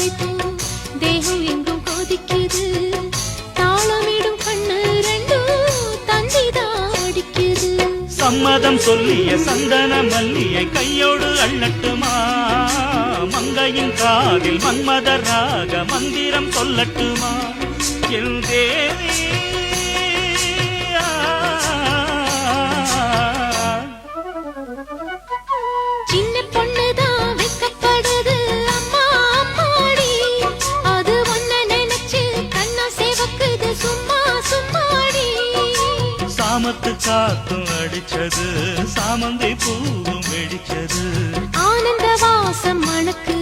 மறைத்தும் தேகம் எங்கும் கொதிக்குது. தாளமிடும் கண்ணு ரெண்டும் தந்திதான் அடிக்குது. சம்மதம் சொல்லிய சந்தன மல்லியை கையோடு அள்ளட்டுமா? மங்கையின் காதில் மன்மதராக மந்திரம் சொல்லட்டுமா? என் தேவி சின்ன பொண்ணுதான் வெக்கப்படுது அம்மா அம்மாடி. அது ஒன்ன நினைச்சு கண்ணா சேவக்குது சும்மா சும்மாடி. சாமத்து காத்தும் அடிச்சது சாமந்தி பூவும் வெடிச்சது. ஆனந்த வாசம் மணக்கு